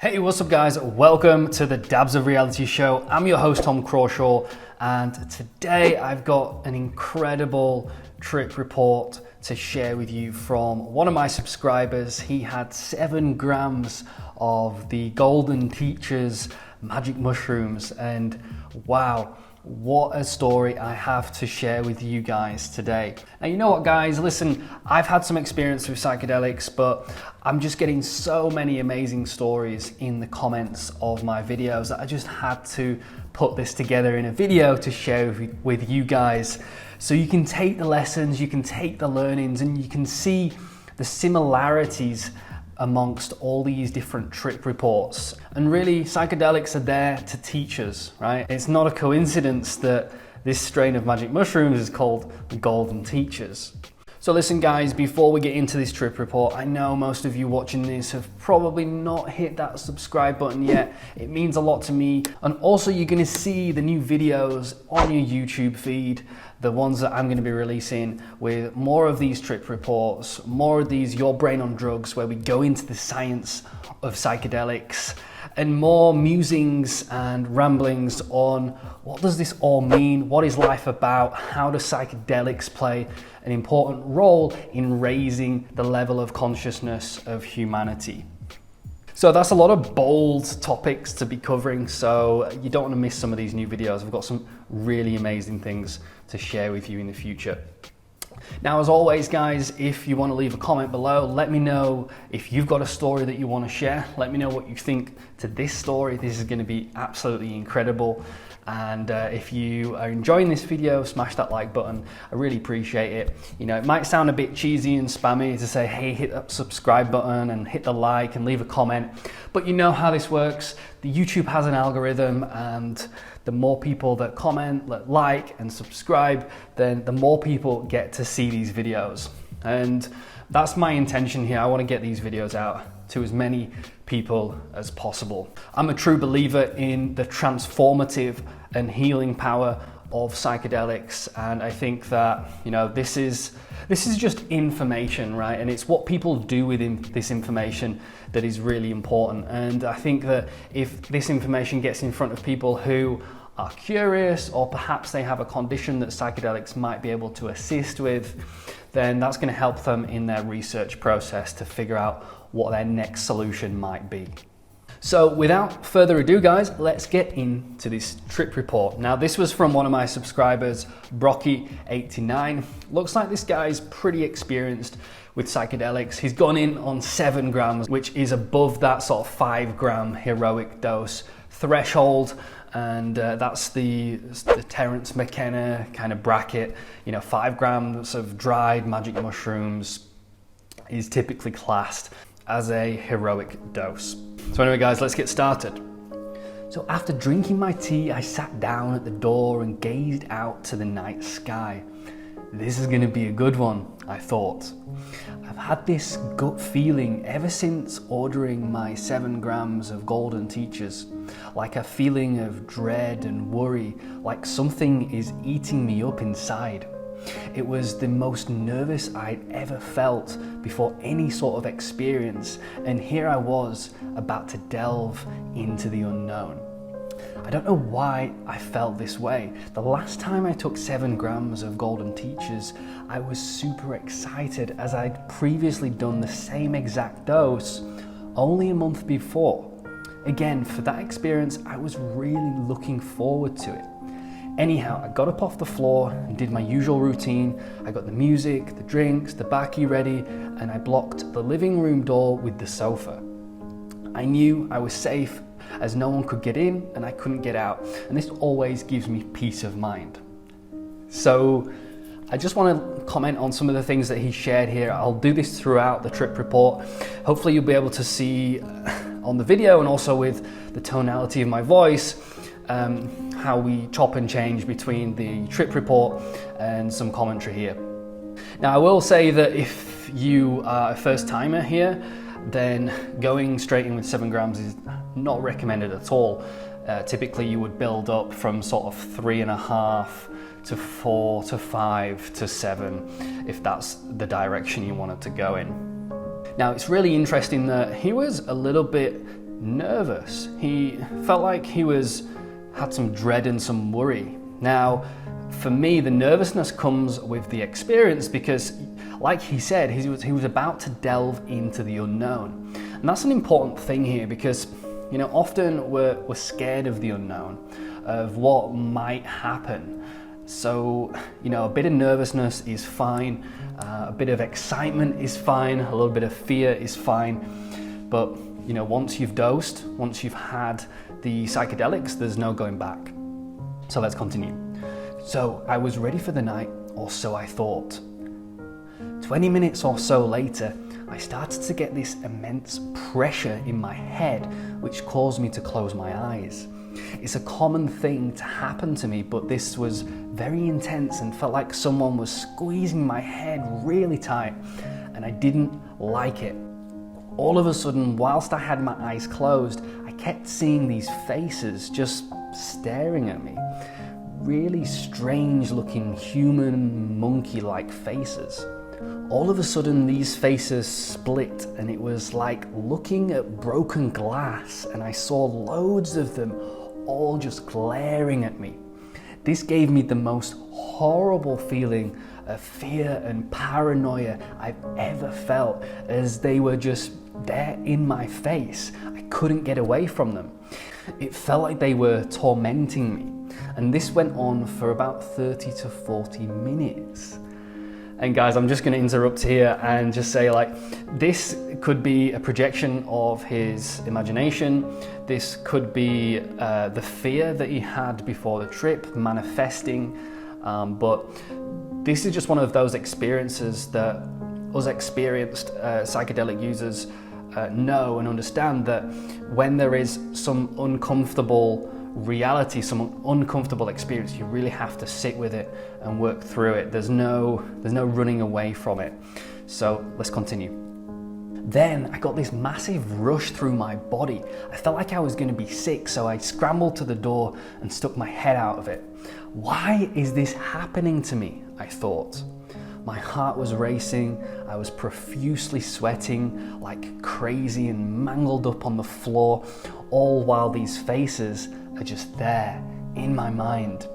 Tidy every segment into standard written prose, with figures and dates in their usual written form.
Hey, what's up guys? Welcome to the Dabs of Reality show. I'm your host, Tom Crawshaw, and today I've got an incredible trip report to share with you from one of my subscribers. He had 7 grams of the Golden Teacher's magic mushrooms, and wow, what a story I have to share with you guys today. And you know what guys, listen, I've had some experience with psychedelics, but I'm just getting so many amazing stories in the comments of my videos that I just had to put this together in a video to share with you guys. So you can take the lessons, you can take the learnings, and you can see the similarities amongst all these different trip reports. And really, psychedelics are there to teach us, right? It's not a coincidence that this strain of magic mushrooms is called the Golden Teachers. So listen guys, before we get into this trip report, I know most of you watching this have probably not hit that subscribe button yet. It means a lot to me. And also you're gonna see the new videos on your YouTube feed, the ones that I'm gonna be releasing with more of these trip reports, more of these Your Brain on Drugs, where we go into the science of psychedelics, and more musings and ramblings on what does this all mean, what is life about, how do psychedelics play an important role in raising the level of consciousness of humanity. So that's a lot of bold topics to be covering, so you don't want to miss some of these new videos. I've got some really amazing things to share with you in the future. Now, as always, guys, if you want to leave a comment below, let me know if you've got a story that you want to share. Let me know what you think to this story. This is going to be absolutely incredible. And if you are enjoying this video, smash that like button. I really appreciate it. You know, it might sound a bit cheesy and spammy to say, hey, hit that subscribe button and hit the like and leave a comment. But you know how this works. The YouTube has an algorithm, and the more people that comment, like and subscribe, then the more people get to see these videos. And that's my intention here. I want to get these videos out to as many people as possible. I'm a true believer in the transformative and healing power of psychedelics, and I think that, you know, this is just information, right? And it's what people do with this information that is really important. And I think that if this information gets in front of people who are curious, or perhaps they have a condition that psychedelics might be able to assist with, then that's going to help them in their research process to figure out what their next solution might be. So without further ado guys, let's get into this trip report. Now this was from one of my subscribers, Brocky89. Looks like this guy's pretty experienced with psychedelics. He's gone in on 7 grams, which is above that sort of 5 gram heroic dose threshold. And that's the Terence McKenna kind of bracket. You know, 5 grams of dried magic mushrooms is typically classed as a heroic dose. So anyway guys, let's get started. So after drinking my tea, I sat down at the door and gazed out to the night sky. This is gonna be a good one, I thought. I've had this gut feeling ever since ordering my 7 grams of Golden Teachers, like a feeling of dread and worry, like something is eating me up inside. It was the most nervous I'd ever felt before any sort of experience, and here I was about to delve into the unknown. I don't know why I felt this way. The last time I took 7 grams of Golden Teachers, I was super excited, as I'd previously done the same exact dose only a month before. Again, for that experience, I was really looking forward to it. Anyhow, I got up off the floor and did my usual routine. I got the music, the drinks, the baccy ready, and I blocked the living room door with the sofa. I knew I was safe, as no one could get in and I couldn't get out, and this always gives me peace of mind. So I just want to comment on some of the things that he shared here. I'll do this throughout the trip report. Hopefully you'll be able to see on the video, and also with the tonality of my voice, how we chop and change between the trip report and some commentary here. Now I will say that if you are a first timer here, then going straight in with 7 grams is not recommended at all. Typically you would build up from sort of 3.5 to 4 to 5 to 7 if that's the direction you wanted to go in. Now it's really interesting that he was a little bit nervous. He felt like he had some dread and some worry. Now, for me, the nervousness comes with the experience because, like he said, he was about to delve into the unknown. And that's an important thing here because, often we're scared of the unknown, of what might happen. So, a bit of nervousness is fine, a bit of excitement is fine, a little bit of fear is fine. But, once you've dosed, once you've had the psychedelics, there's no going back. So let's continue. So I was ready for the night, or so I thought. 20 minutes or so later, I started to get this immense pressure in my head, which caused me to close my eyes. It's a common thing to happen to me, but this was very intense and felt like someone was squeezing my head really tight, and I didn't like it. All of a sudden, whilst I had my eyes closed, I kept seeing these faces just staring at me. Really strange looking human monkey-like faces. All of a sudden these faces split and it was like looking at broken glass, and I saw loads of them all just glaring at me. This gave me the most horrible feeling of fear and paranoia I've ever felt, as they were just there in my face. I couldn't get away from them. It felt like they were tormenting me, and this went on for about 30 to 40 minutes. And guys, I'm just going to interrupt here and just say, this could be a projection of his imagination. This could be the fear that he had before the trip manifesting, but this is just one of those experiences that us experienced psychedelic users know and understand, that when there is some uncomfortable reality, some uncomfortable experience, you really have to sit with it and work through it. There's no running away from it. So let's continue. Then I got this massive rush through my body. I felt like I was going to be sick, so I scrambled to the door and stuck my head out of it. Why is this happening to me? I thought. My heart was racing, I was profusely sweating like crazy and mangled up on the floor, all while these faces are just there in my mind.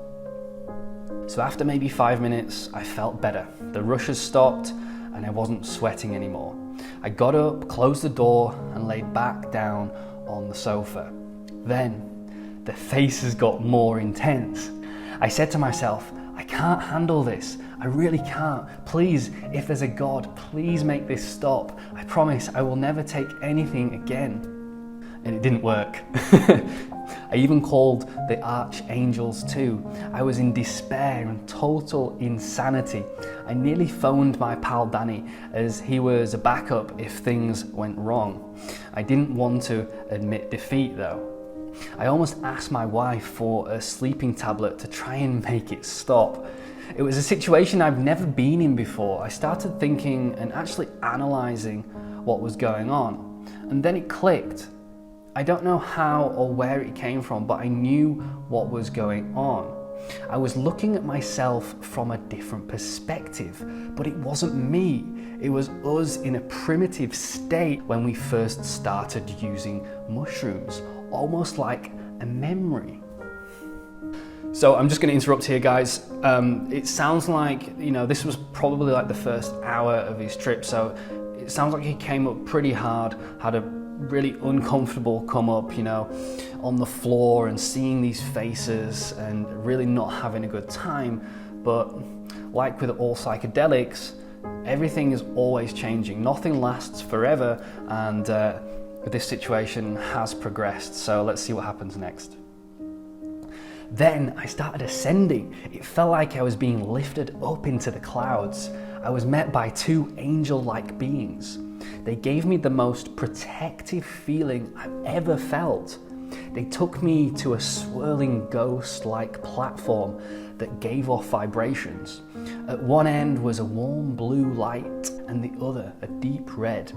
So after maybe 5 minutes, I felt better. The rushes stopped and I wasn't sweating anymore. I got up, closed the door and laid back down on the sofa. Then the faces got more intense. I said to myself, I can't handle this. I really can't. Please, if there's a God, please make this stop. I promise I will never take anything again. And it didn't work. I even called the archangels too. I was in despair and total insanity. I nearly phoned my pal Danny, as he was a backup if things went wrong. I didn't want to admit defeat though. I almost asked my wife for a sleeping tablet to try and make it stop. It was a situation I've never been in before. I started thinking and actually analysing what was going on. And then it clicked. I don't know how or where it came from, but I knew what was going on. I was looking at myself from a different perspective, but it wasn't me. It was us in a primitive state when we first started using mushrooms, almost like a memory. So I'm just going to interrupt here, guys. It sounds like, this was probably like the first hour of his trip, so it sounds like he came up pretty hard, had a really uncomfortable come up, on the floor and seeing these faces and really not having a good time. But like with all psychedelics, everything is always changing. Nothing lasts forever, and this situation has progressed. So let's see what happens next. Then I started ascending. It felt like I was being lifted up into the clouds. I was met by two angel-like beings. They gave me the most protective feeling I've ever felt. They took me to a swirling ghost-like platform that gave off vibrations. At one end was a warm blue light and the other a deep red.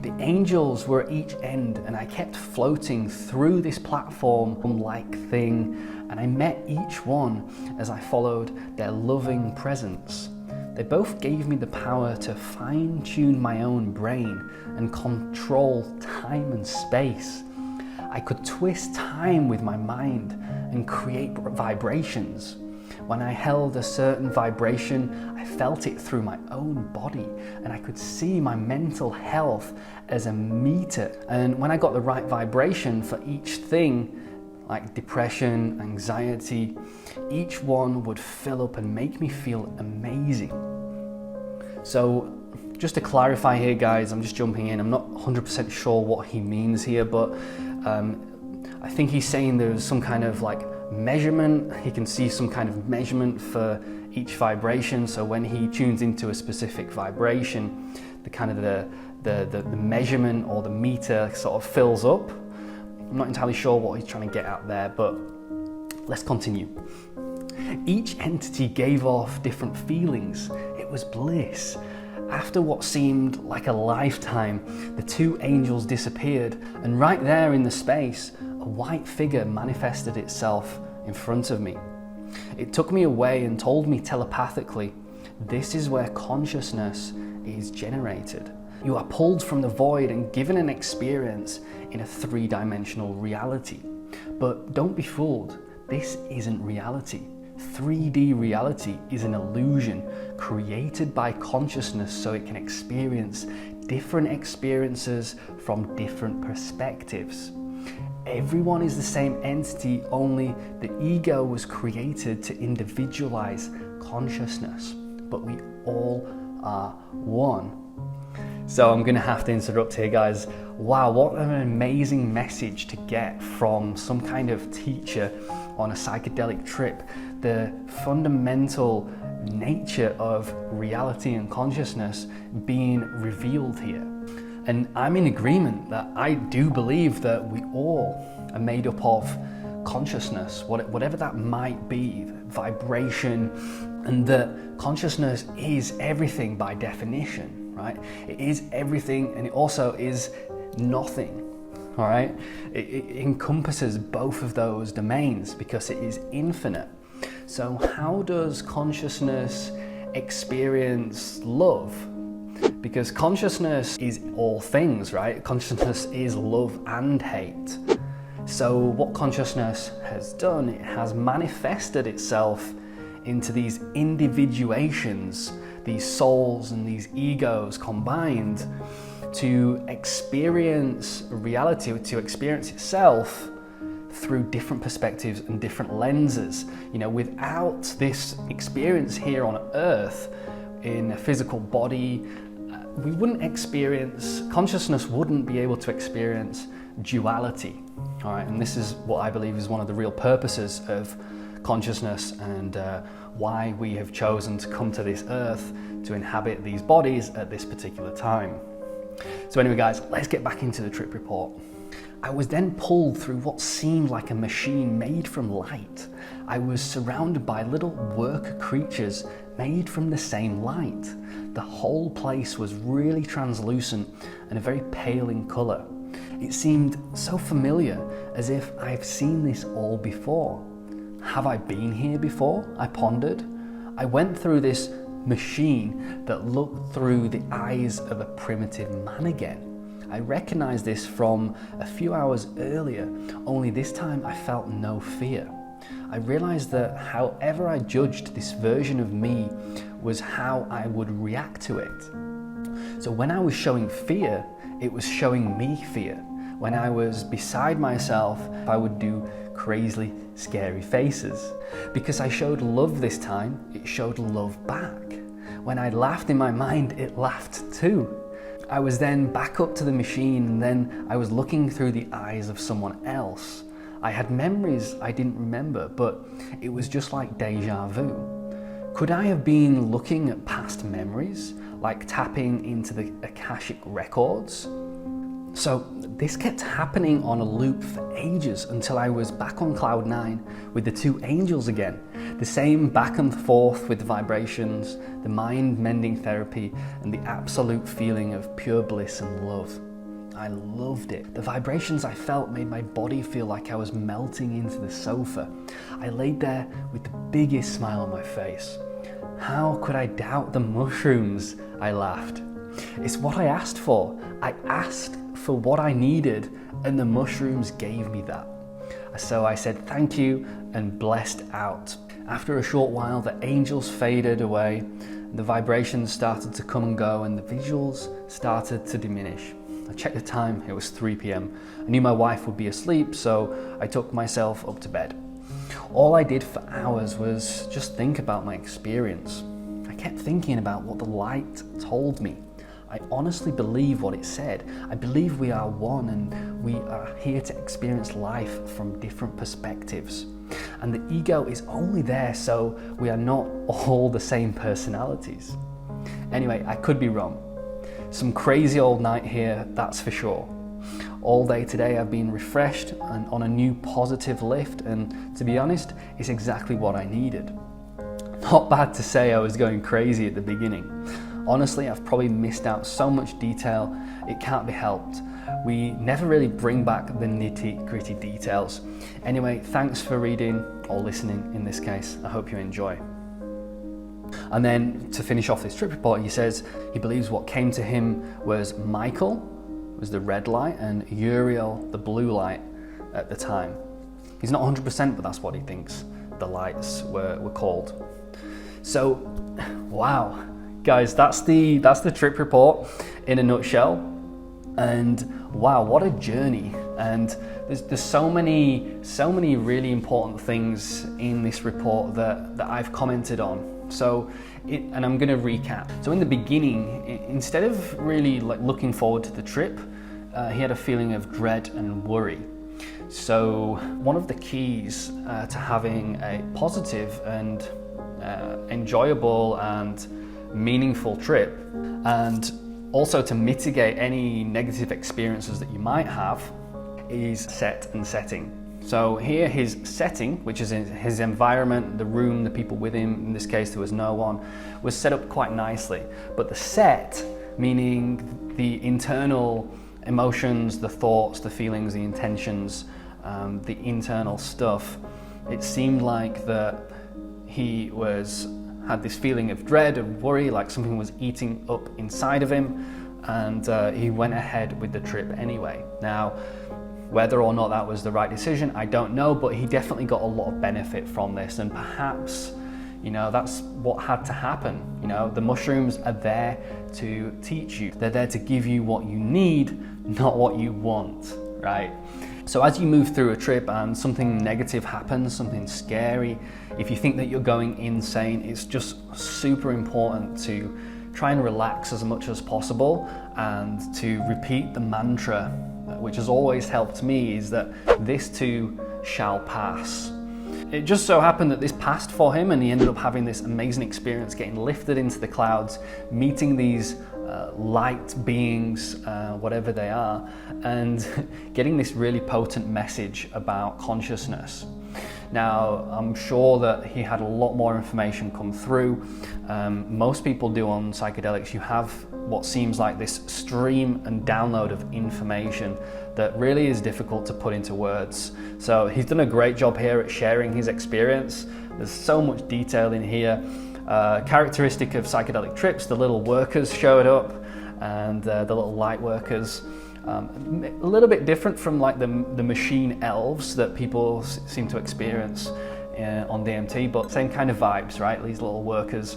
The angels were at each end and I kept floating through this platform-like thing, and I met each one as I followed their loving presence. They both gave me the power to fine-tune my own brain and control time and space. I could twist time with my mind and create vibrations. When I held a certain vibration, I felt it through my own body, and I could see my mental health as a meter. And when I got the right vibration for each thing, like depression, anxiety, each one would fill up and make me feel amazing. So just to clarify here, guys, I'm just jumping in. I'm not 100% sure what he means here, but I think he's saying there's some kind of like measurement. He can see some kind of measurement for each vibration. So when he tunes into a specific vibration, the kind of the measurement or the meter sort of fills up. I'm not entirely sure what he's trying to get at there, but let's continue. Each entity gave off different feelings. It was bliss. After what seemed like a lifetime, the two angels disappeared, and right there in the space, a white figure manifested itself in front of me. It took me away and told me telepathically, this is where consciousness is generated. You are pulled from the void and given an experience in a three-dimensional reality. But don't be fooled, this isn't reality. 3D reality is an illusion created by consciousness so it can experience different experiences from different perspectives. Everyone is the same entity, only the ego was created to individualize consciousness, but we all are one. So I'm going to have to interrupt here, guys. Wow, what an amazing message to get from some kind of teacher on a psychedelic trip. The fundamental nature of reality and consciousness being revealed here. And I'm in agreement that I do believe that we all are made up of consciousness, whatever that might be, vibration, and that consciousness is everything by definition, right? It is everything, and it also is nothing, all right? It encompasses both of those domains because it is infinite. So how does consciousness experience love? Because consciousness is all things, right? Consciousness is love and hate. So what consciousness has done, it has manifested itself into these individuations, these souls and these egos combined to experience reality, to experience itself through different perspectives and different lenses. You know, without this experience here on Earth in a physical body, we wouldn't experience, consciousness wouldn't be able to experience duality. All right, and this is what I believe is one of the real purposes of consciousness and why we have chosen to come to this earth to inhabit these bodies at this particular time. So anyway, guys, let's get back into the trip report. I was then pulled through what seemed like a machine made from light. I was surrounded by little worker creatures made from the same light. The whole place was really translucent and very pale in colour. It seemed so familiar, as if I've seen this all before. Have I been here before? I pondered. I went through this machine that looked through the eyes of a primitive man again. I recognized this from a few hours earlier, only this time I felt no fear. I realized that however I judged this version of me was how I would react to it. So when I was showing fear, it was showing me fear. When I was beside myself, I would do crazily scary faces. Because I showed love this time, it showed love back. When I laughed in my mind, it laughed too. I was then back up to the machine, and then I was looking through the eyes of someone else. I had memories I didn't remember, but it was just like deja vu. Could I have been looking at past memories, like tapping into the Akashic records? So this kept happening on a loop for ages until I was back on cloud 9 with the two angels again. The same back and forth with the vibrations, the mind mending therapy, and the absolute feeling of pure bliss and love. I loved it. The vibrations I felt made my body feel like I was melting into the sofa. I laid there with the biggest smile on my face. How could I doubt the mushrooms? I laughed. It's what I asked for. I asked for what I needed, and the mushrooms gave me that. So I said thank you and blessed out. After a short while, the angels faded away, the vibrations started to come and go, and the visuals started to diminish. I checked the time, it was 3 p.m. I knew my wife would be asleep, so I took myself up to bed. All I did for hours was just think about my experience. I kept thinking about what the light told me. I honestly believe what it said. I believe we are one and we are here to experience life from different perspectives. And the ego is only there so we are not all the same personalities. Anyway, I could be wrong. Some crazy old night here, that's for sure. All day today I've been refreshed and on a new positive lift, and to be honest, it's exactly what I needed. Not bad to say I was going crazy at the beginning. Honestly, I've probably missed out so much detail, it can't be helped. We never really bring back the nitty-gritty details. Anyway, thanks for reading, or listening in this case. I hope you enjoy. And then to finish off this trip report, he says he believes what came to him was Michael, was the red light, and Uriel, the blue light at the time. He's not 100%, but that's what he thinks the lights were called. So, wow. Guys, that's the trip report in a nutshell, and wow, what a journey. And there's so many really important things in this report that I've commented on. So, and I'm going to recap. So in the beginning, instead of really like looking forward to the trip, he had a feeling of dread and worry. So one of the keys to having a positive and enjoyable and meaningful trip, and also to mitigate any negative experiences that you might have, is set and setting. So here his setting, which is his environment, the room, the people with him, in this case there was no one, was set up quite nicely. But the set, meaning the internal emotions, the thoughts, the feelings, the intentions, the internal stuff, it seemed like that he had this feeling of dread and worry, like something was eating up inside of him, and he went ahead with the trip anyway. Now, whether or not that was the right decision, I don't know, but he definitely got a lot of benefit from this, and perhaps, that's what had to happen. The mushrooms are there to teach you. They're there to give you what you need, not what you want, right? So as you move through a trip and something negative happens, something scary, if you think that you're going insane, it's just super important to try and relax as much as possible and to repeat the mantra, which has always helped me, is that this too shall pass. It just so happened that this passed for him, and he ended up having this amazing experience, getting lifted into the clouds, meeting these light beings, whatever they are, and getting this really potent message about consciousness. Now, I'm sure that he had a lot more information come through. Most people do on psychedelics. You have what seems like this stream and download of information that really is difficult to put into words. So he's done a great job here at sharing his experience. There's so much detail in here. Characteristic of psychedelic trips, the little workers showed up, and the little light workers. A little bit different from like the machine elves that people seem to experience on DMT, but same kind of vibes, right? These little workers,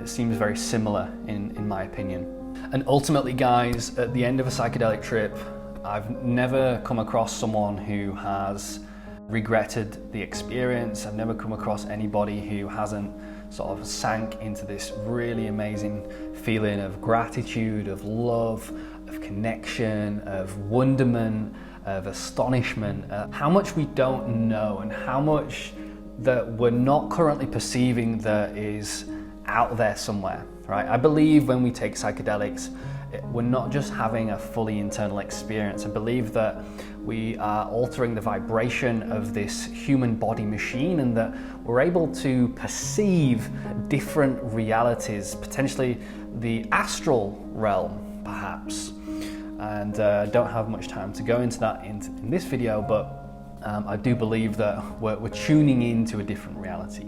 it seems very similar in my opinion. And ultimately, guys, at the end of a psychedelic trip, I've never come across someone who has regretted the experience. I've never come across anybody who hasn't sort of sank into this really amazing feeling of gratitude, of love, of connection, of wonderment, of astonishment, how much we don't know and how much that we're not currently perceiving that is out there somewhere, right? I believe when we take psychedelics, we're not just having a fully internal experience. I believe that we are altering the vibration of this human body machine, and that we're able to perceive different realities, potentially the astral realm, perhaps. And don't have much time to go into that in this video, but I do believe that we're tuning into a different reality.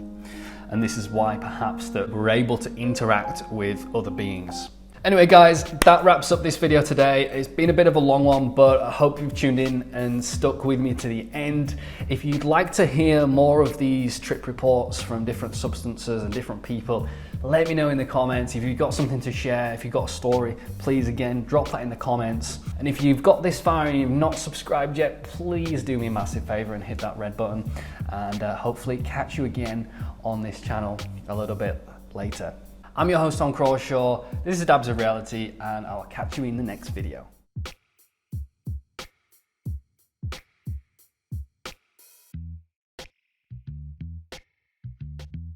And this is why perhaps that we're able to interact with other beings. Anyway guys, that wraps up this video today. It's been a bit of a long one, but I hope you've tuned in and stuck with me to the end. If you'd like to hear more of these trip reports from different substances and different people, let me know in the comments. If you've got something to share, if you've got a story, please again, drop that in the comments. And if you've got this far and you've not subscribed yet, please do me a massive favor and hit that red button, and hopefully catch you again on this channel a little bit later. I'm your host, Tom Crawshaw. This is Dabs of Reality, and I'll catch you in the next video.